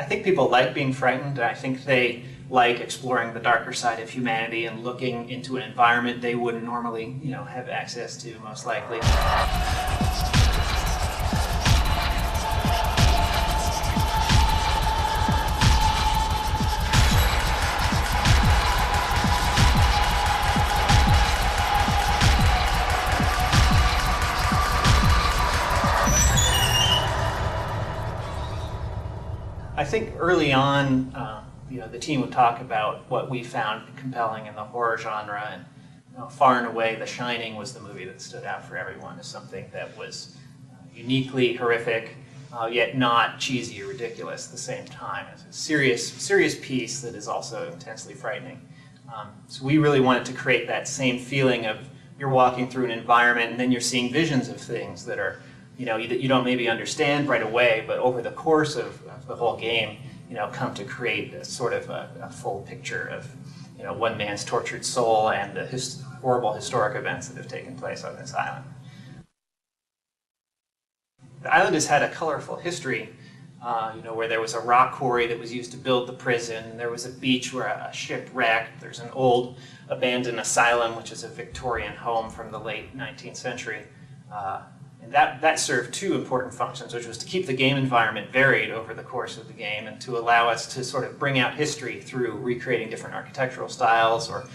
I think people like being frightened. I think they like exploring the darker side of humanity and looking into an environment they wouldn't normally, have access to, most likely. I think early on, the team would talk about what we found compelling in the horror genre, and far and away, The Shining was the movie that stood out for everyone as something that was uniquely horrific, yet not cheesy or ridiculous at the same time. It's a serious piece that is also intensely frightening. So we really wanted to create that same feeling of you're walking through an environment and then you're seeing visions of things that are, that you don't maybe understand right away, but over the course of the whole game, come to create a sort of a full picture of, one man's tortured soul and the horrible historic events that have taken place on this island. The island has had a colorful history, where there was a rock quarry that was used to build the prison. There was a beach where a ship wrecked. There's an old abandoned asylum, which is a Victorian home from the late 19th century. And that served two important functions, which was to keep the game environment varied over the course of the game and to allow us to sort of bring out history through recreating different architectural styles, or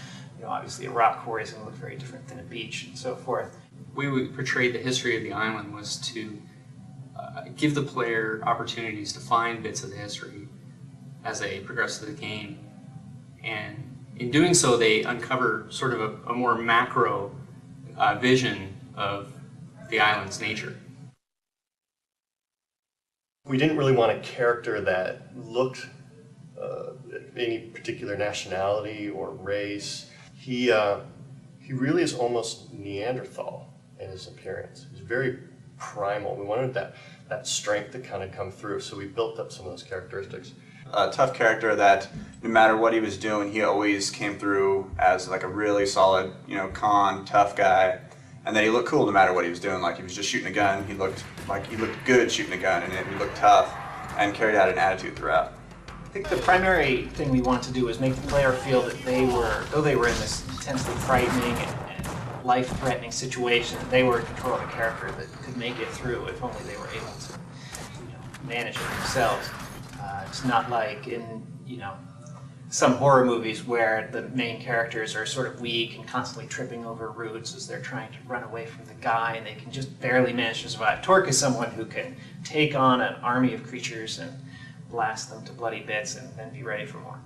obviously a rock quarry is going to look very different than a beach and so forth. The way we portrayed the history of the island was to give the player opportunities to find bits of the history as they progress through the game. And in doing so, they uncover sort of a more macro vision of the island's nature. We didn't really want a character that looked any particular nationality or race. He really is almost Neanderthal in his appearance. He's very primal. We wanted that strength to kind of come through, so we built up some of those characteristics. A tough character that no matter what he was doing, he always came through as like a really solid, tough guy. And then he looked cool no matter what he was doing. Like he was just shooting a gun, he looked good shooting a gun, and he looked tough and carried out an attitude throughout. I think the primary thing we wanted to do was make the player feel that though they were in this intensely frightening and life-threatening situation, that they were in control of a character that could make it through if only they were able to manage it themselves. It's not like in some horror movies where the main characters are sort of weak and constantly tripping over roots as they're trying to run away from the guy, and they can just barely manage to survive. Torque is someone who can take on an army of creatures and blast them to bloody bits and then be ready for more.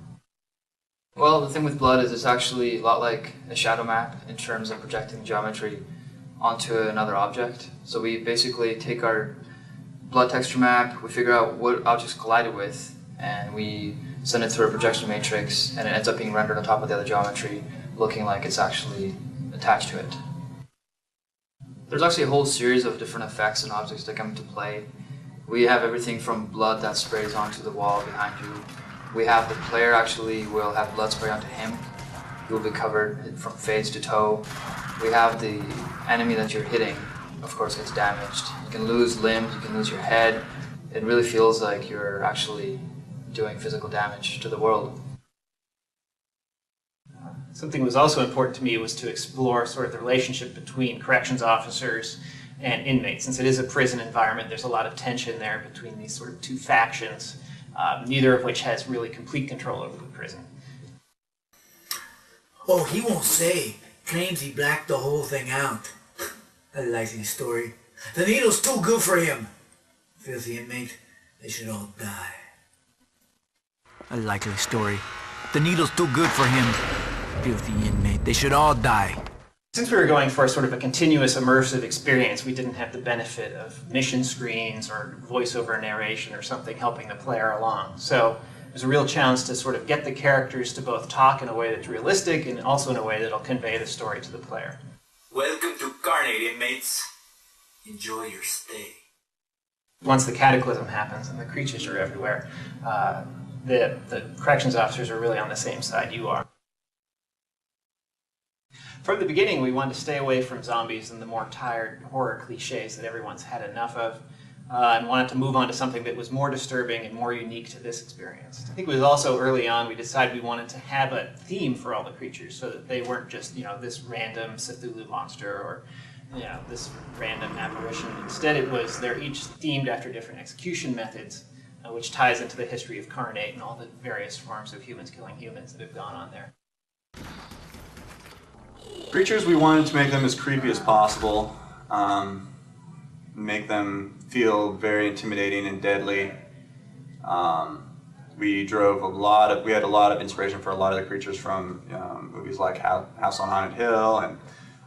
Well, the thing with Blood is it's actually a lot like a shadow map in terms of projecting geometry onto another object. So we basically take our Blood texture map, we figure out what objects collided with, and we send it through a projection matrix, and it ends up being rendered on top of the other geometry, looking like it's actually attached to it. There's actually a whole series of different effects and objects that come into play. We have everything from blood that sprays onto the wall behind you. We have the player actually will have blood spray onto him. He will be covered from face to toe. We have the enemy that you're hitting, of course, gets damaged. You can lose limbs, you can lose your head. It really feels like you're actually doing physical damage to the world. Something that was also important to me was to explore sort of the relationship between corrections officers and inmates. Since it is a prison environment, there's a lot of tension there between these sort of two factions, neither of which has really complete control over the prison. Oh, he won't say. Claims he blacked the whole thing out. I like his story. The needle's too good for him. Filthy inmate, they should all die. A likely story. The needle's too good for him. Filthy inmate, they should all die. Since we were going for sort of a continuous immersive experience, we didn't have the benefit of mission screens or voiceover narration or something helping the player along. So it was a real challenge to sort of get the characters to both talk in a way that's realistic and also in a way that'll convey the story to the player. Welcome to Carnage, inmates. Enjoy your stay. Once the cataclysm happens and the creatures are everywhere, the corrections officers are really on the same side you are. From the beginning, we wanted to stay away from zombies and the more tired horror cliches that everyone's had enough of. and wanted to move on to something that was more disturbing and more unique to this experience. I think it was also early on we decided we wanted to have a theme for all the creatures so that they weren't just, this random Cthulhu monster or this random apparition. Instead it was they're each themed after different execution methods, which ties into the history of Carnate and all the various forms of humans killing humans that have gone on there. Creatures, we wanted to make them as creepy as possible, make them feel very intimidating and deadly. We had a lot of inspiration for a lot of the creatures from movies like House on Haunted Hill and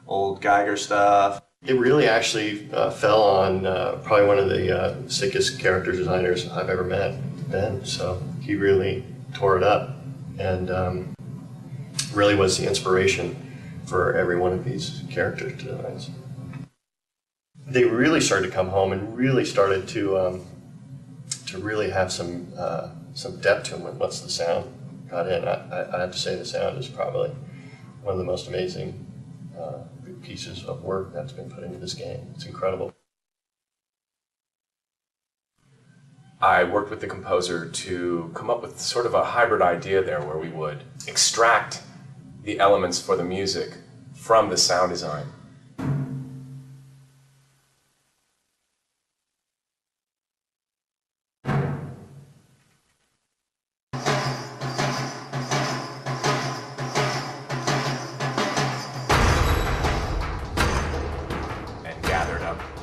old Geiger stuff. It really actually fell on probably one of the sickest character designers I've ever met, Ben. So he really tore it up and really was the inspiration for every one of these character designs. They really started to come home and really started to really have some depth to them once the sound got in. I have to say the sound is probably one of the most amazing pieces of work that's been put into this game. It's incredible. I worked with the composer to come up with sort of a hybrid idea there where we would extract the elements for the music from the sound design.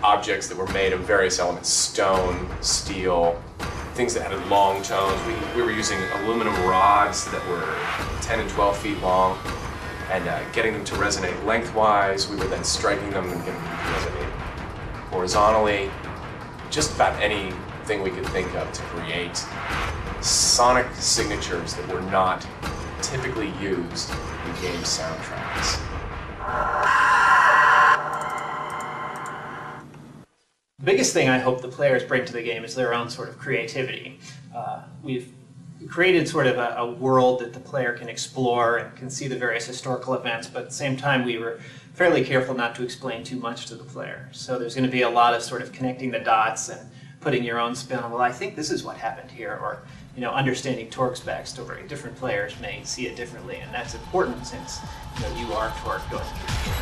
Objects that were made of various elements, stone, steel, things that had long tones. We were using aluminum rods that were 10 and 12 feet long and getting them to resonate lengthwise. We were then striking them and getting them to resonate horizontally. Just about anything we could think of to create sonic signatures that were not typically used in game soundtracks. The biggest thing I hope the players bring to the game is their own sort of creativity. We've created sort of a world that the player can explore and can see the various historical events, but at the same time we were fairly careful not to explain too much to the player. So there's going to be a lot of sort of connecting the dots and putting your own spin on, well, I think this is what happened here, or understanding Torque's backstory. Different players may see it differently, and that's important since you are Torque going through the game.